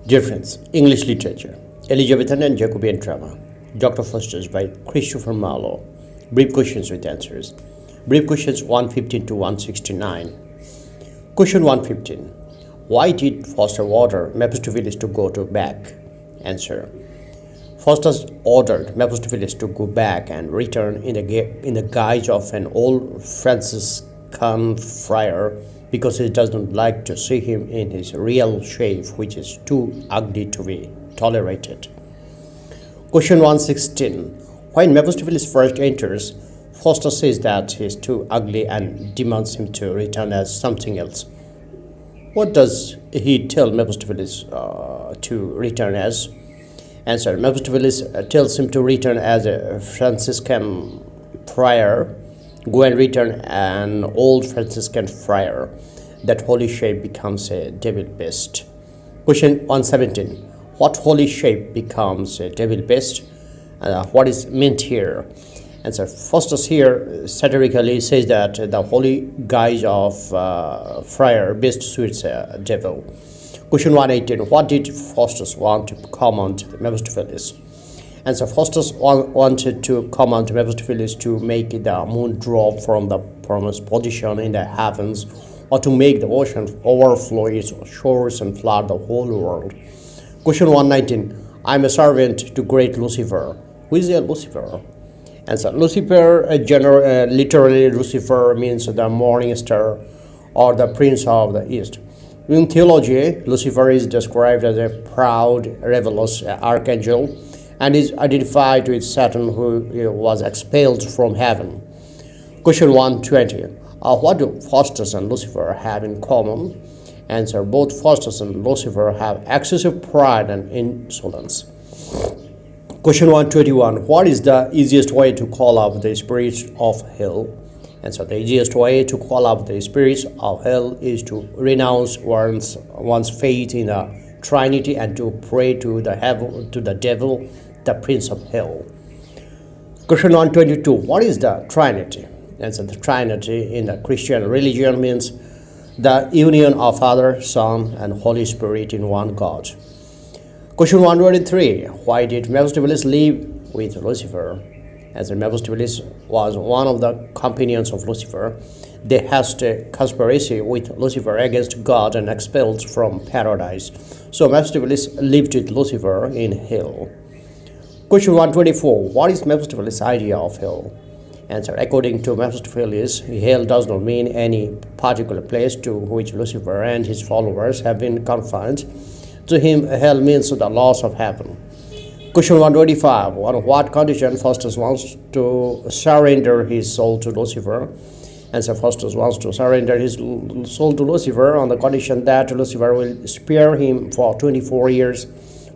Dear friends, English literature, Elizabethan and Jacobean drama, Dr. Faustus by Christopher Marlowe. Brief questions with answers. Brief questions 115 to 169. Question 115. Why did Faustus order Mephistopheles to go to back? Answer. Faustus ordered Mephistopheles to go back and return in the guise of an old Franciscan friar because he does not like to see him in his real shape, which is too ugly to be tolerated. Question 116. When Mephistopheles first enters, Faustus says that he is too ugly and demands him to return as something else. What does he tell Mephistopheles to return as? Answer. Mephistopheles tells him to return as a Franciscan friar. Go and return an old Franciscan friar. That holy shape becomes a devil beast. Question 117. What holy shape becomes a devil beast? What is meant here? Answer. Faustus here satirically says that the holy guise of friar best suits a devil. Question 118. What did Faustus want to command Mephistopheles? Answer. Faustus wanted to command Mephistopheles to make the moon drop from its position in the heavens, or to make the ocean overflow its shores and flood the whole world. Question 119. I am a servant to great Lucifer. Who is a Lucifer? Answer. Lucifer, literally Lucifer means the morning star or the prince of the east. In theology, Lucifer is described as a proud, rebellious archangel and is identified with Satan, who was expelled from heaven. Question 120. What do Faustus and Lucifer have in common? Answer. Both Faustus and Lucifer have excessive pride and insolence. Question 121. What is the easiest way to call up the spirits of hell? Answer. The easiest way to call up the spirits of hell is to renounce one's faith in the Trinity and to pray to the devil, the prince of hell. Question 122. What is the Trinity? Answer. The Trinity in the Christian religion means the union of Father, Son, and Holy Spirit in one God. Question 123. Why did Mephistopheles live with Lucifer? Answer. Mephistopheles was one of the companions of Lucifer. They hatched a conspiracy with Lucifer against God and expelled from paradise. So Mephistopheles lived with Lucifer in hell. Question 124. What is Mephistopheles' idea of hell? Answer. According to Mephistopheles, hell does not mean any particular place to which Lucifer and his followers have been confined. To him, hell means the loss of heaven. Question 125. On what condition Faustus wants to surrender his soul to Lucifer? Answer. Faustus wants to surrender his soul to Lucifer on the condition that Lucifer will spare him for 24 years,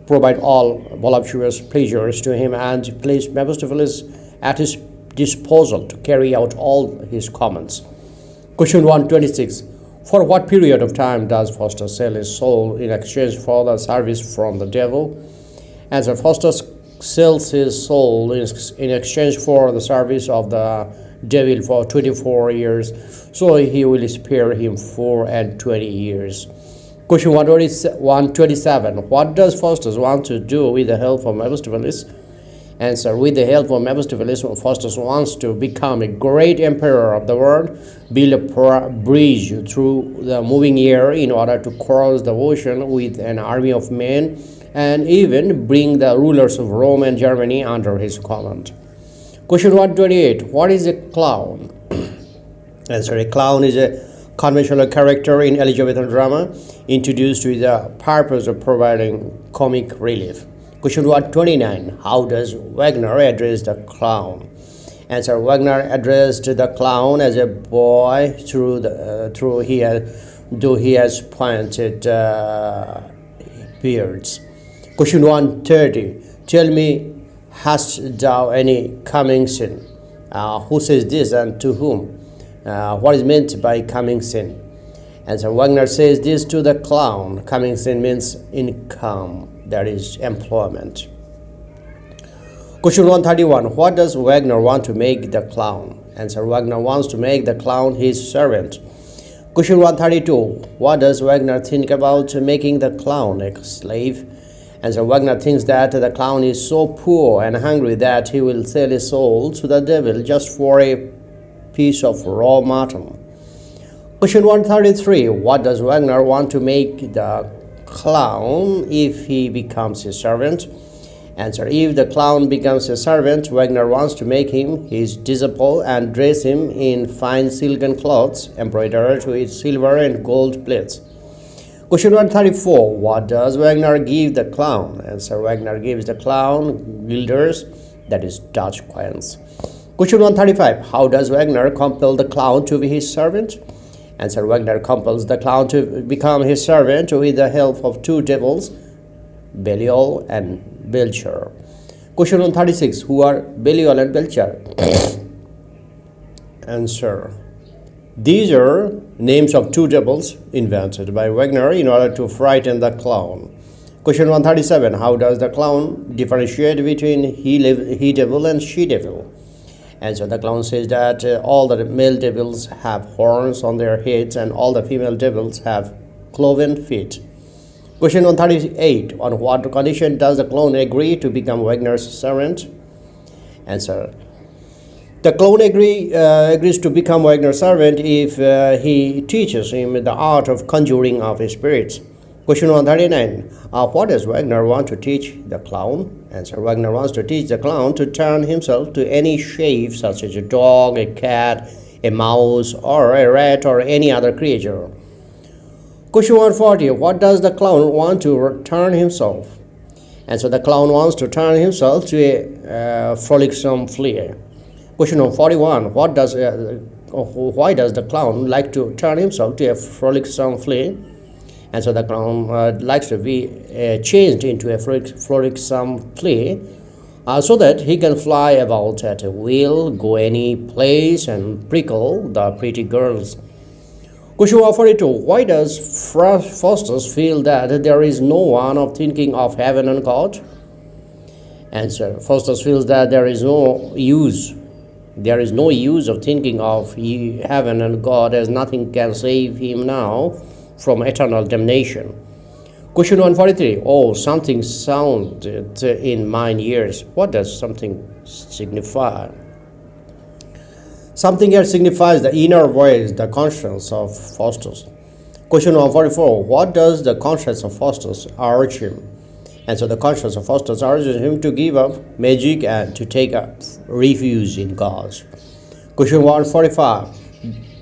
provide all voluptuous pleasures to him, and place Mephistopheles at his disposal to carry out all his commands. Question 126. For what period of time does Faustus sell his soul in exchange for the service from the devil? Answer. Faustus sells his soul in exchange for the service of the devil for 24 years, so he will spare him 4 and 20 years. Question 127. What does Faustus want to do with the help of Mephistopheles? Answer. With the help of Mephistopheles, Faustus wants to become a great emperor of the world, build a bridge through the moving air in order to cross the ocean with an army of men, and even bring the rulers of Rome and Germany under his command. Question 128. What is a clown? Answer. A clown is a conventional character in Elizabethan drama introduced with the purpose of providing comic relief. Question 129. How does Wagner address the clown? Answer. Wagner addressed the clown as a boy though he has pointed beards. Question 130. Tell me, hast thou any coming sin? Who says this and to whom? What is meant by coming sin? Answer. Wagner says this to the clown. Coming sin means income, that is employment. Question 131. What does Wagner want to make the clown? Answer. Wagner wants to make the clown his servant. Question 132. What does Wagner think about making the clown a slave? Answer. Wagner thinks that the clown is so poor and hungry that he will sell his soul to the devil just for a piece of raw mutton. Question 133. What does Wagner want to make the clown if he becomes his servant? Answer. If the clown becomes a servant, Wagner wants to make him his disciple and dress him in fine silken clothes embroidered with silver and gold plates. Question 134. What does Wagner give the clown? Answer. Wagner gives the clown guilders, that is Dutch coins. Question 135. How does Wagner compel the clown to be his servant? Answer. Wagner compels the clown to become his servant with the help of two devils, Belial and Belcher. Question 136. Who are Belial and Belcher? Answer. These are names of two devils invented by Wagner in order to frighten the clown. Question 137. How does the clown differentiate between he devil and she devil? Answer. The clown says that all the male devils have horns on their heads and all the female devils have cloven feet. Question 138. On what condition does the clown agree to become Wagner's servant? Answer. The clown agrees to become Wagner's servant if he teaches him the art of conjuring of spirits. Question 139. What does Wagner want to teach the clown? Answer. Wagner wants to teach the clown to turn himself to any shape such as a dog, a cat, a mouse, or a rat, or any other creature. Question 140. What does the clown want to turn himself? Answer. The clown wants to turn himself to a frolicsome flea. Question 141. Why does the clown like to turn himself to a frolicsome flea? Answer. The clown likes to be changed into a frolicsome flea so that he can fly about at will, go any place, and prickle the pretty girls. Question 142. Why does Faustus feel that there is no one of thinking of heaven and God? Answer. Faustus feels that there is no use of thinking of heaven and God, as nothing can save him now from eternal damnation. Question 143. Oh, something sounded in mine ears. What does something signify? Something here signifies the inner voice, the conscience of Faustus. Question 144. What does the conscience of Faustus urge him? And so the conscience of Faustus urges him to give up magic and to take a refuge in God. Question 145.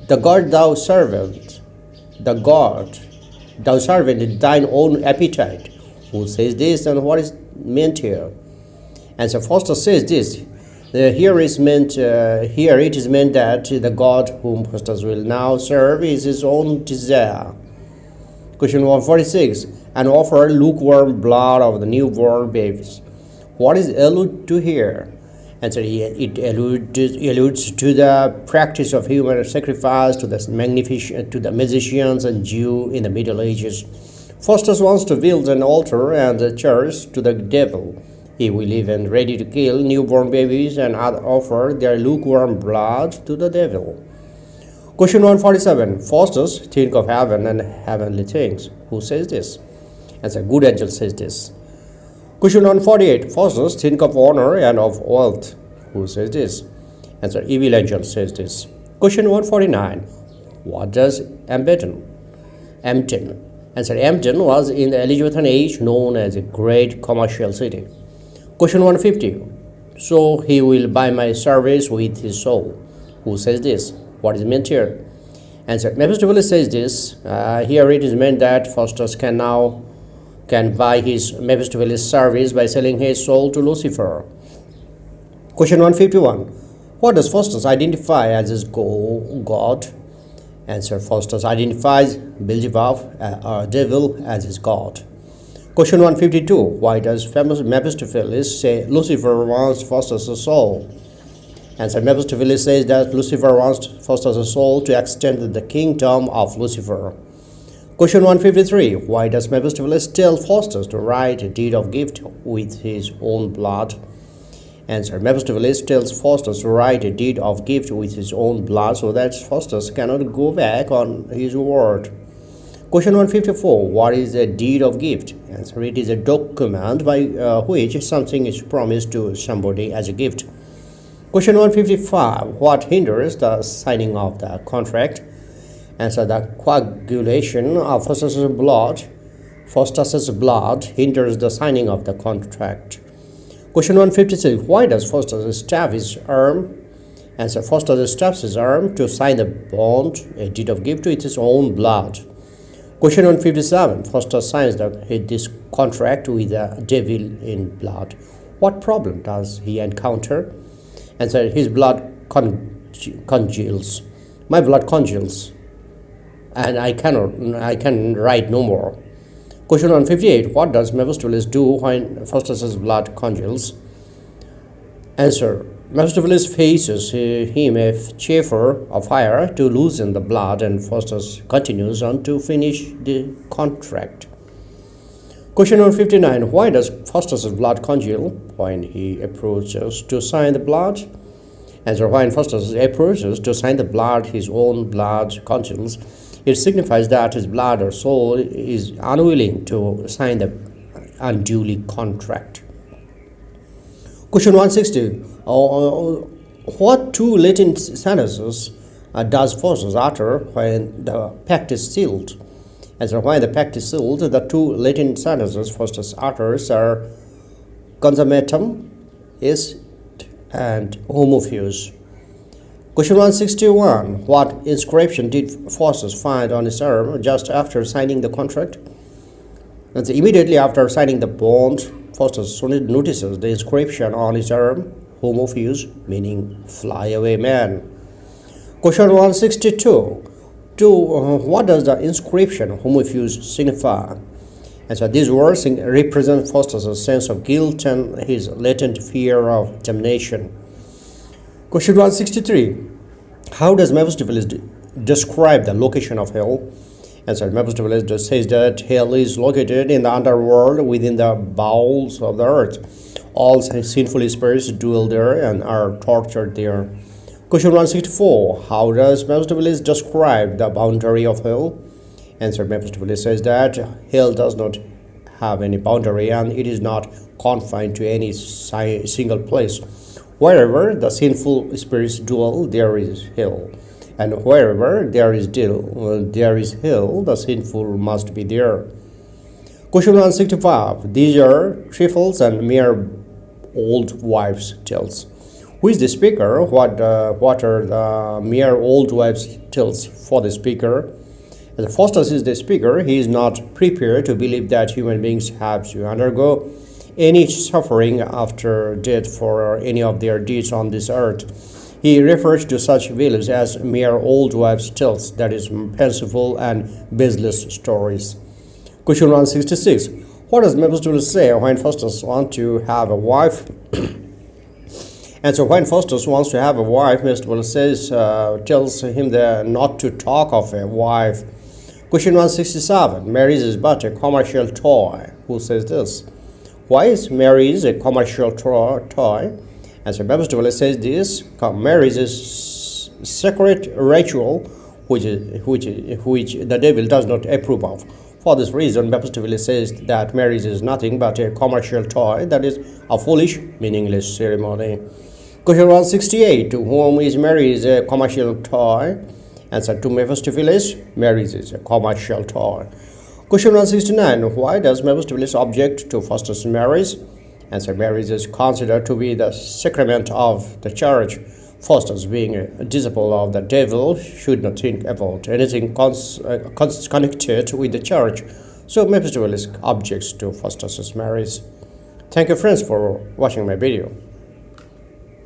The God thou servest in thine own appetite. Who says this and what is meant here? And so Faustus says this. Here it is meant that the God whom Faustus will now serve is his own desire. Question 146. And offer lukewarm blood of the newborn babies. What is alluded to here? Answer. It alludes to the practice of human sacrifice to the magicians and Jew in the Middle Ages. Faustus wants to build an altar and a church to the devil. He will even ready to kill newborn babies and offer their lukewarm blood to the devil. Question 147. Faustus think of heaven and heavenly things. Who says this? Answer. Good angel says this. Question 148. Faustus think of honor and of wealth. Who says this? Answer. Evil angel says this. Question 149. What does Empton? Answer. Empton was in the Elizabethan age known as a great commercial city. Question 150. So he will buy my service with his soul. Who says this? What is meant here? Answer. Mephistopheles says this. Here it is meant that Faustus can buy his Mephistopheles service by selling his soul to Lucifer. Question 151. What does Faustus identify as his God? Answer. Faustus identifies Beelzebub, a devil, as his God. Question 152. Why does Mephistopheles say Lucifer wants Faustus' soul? Answer. Mephistopheles says that Lucifer wants Faustus' soul to extend the kingdom of Lucifer. Question 153. Why does Mephistopheles tell Faustus to write a deed of gift with his own blood? Answer. Mephistopheles tells Faustus to write a deed of gift with his own blood so that Faustus cannot go back on his word. Question 154. What is a deed of gift? Answer. It is a document by which something is promised to somebody as a gift. Question 155. What hinders the signing of the contract? Answer. The coagulation of Faustus's blood. Faustus's blood hinders the signing of the contract. Question 156. Why does Faustus stab his arm? Answer. Faustus stabs his arm to sign the bond, a deed of gift, with his own blood. Question 157. Faustus signs this contract with the devil in blood. What problem does he encounter? Answer. His blood congeals. My blood congeals, and I can write no more. Question 158. What does Mephistopheles do when Faustus's blood congeals? Answer. Mephistopheles faces him a chamber of fire to loosen the blood, and Faustus continues on to finish the contract. Question 159. Why does Faustus's blood congeal when he approaches to sign the blood? Answer. When Faustus approaches to sign the blood, his own blood congeals. It signifies that his blood or soul is unwilling to sign the unduly contract. Question 160. What two Latin sentences does Faustus utter when the pact is sealed? Answer. When the pact is sealed, the two Latin sentences Faustus utters are consummatum est and homo fus. Question 161. What inscription did Faustus find on his arm just after signing the contract? And immediately after signing the bond, Faustus notices the inscription on his arm, homo fus, meaning fly away man. Question 162. What does the inscription homo fus signify? And so these words represent Faustus' sense of guilt and his latent fear of damnation. Question 163. How does Mephistopheles describe the location of hell? Answer. Mephistopheles says that hell is located in the underworld within the bowels of the earth. All sinful spirits dwell there and are tortured there. Question 164. How does Mephistopheles describe the boundary of hell? Answer. Mephistopheles says that hell does not have any boundary and it is not confined to any single place. Wherever the sinful spirits dwell, there is hell. And wherever there is hell, the sinful must be there. Question 165. These are trifles and mere old wives' tales. Who is the speaker? What are the mere old wives' tales for the speaker? As Faustus is the speaker, he is not prepared to believe that human beings have to undergo any suffering after death for any of their deeds on this earth. He refers to such beliefs as mere old wives' tales, that is, fanciful and baseless stories. Question 166. What does Mephistopheles say when Faustus wants to have a wife? And so when Faustus wants to have a wife, Mephistopheles tells him not to talk of a wife. Question 167. Marriage is but a commercial toy. Who says this? Why is marriage a commercial toy? As Mephistopheles says this, marriage is sacred ritual which the devil does not approve of. For this reason, Mephistopheles says that marriage is nothing but a commercial toy, that is, a foolish, meaningless ceremony. Question 168. To whom is marriage a commercial toy? Answer. To Mephistopheles, marriage is a commercial toy. Question 169. Why does Mephistopheles object to Faustus' marriage? Answer. Marriage is considered to be the sacrament of the church. Faustus, being a disciple of the devil, should not think about anything connected with the church. So Mephistopheles objects to Faustus' marriage. Thank you friends for watching my video.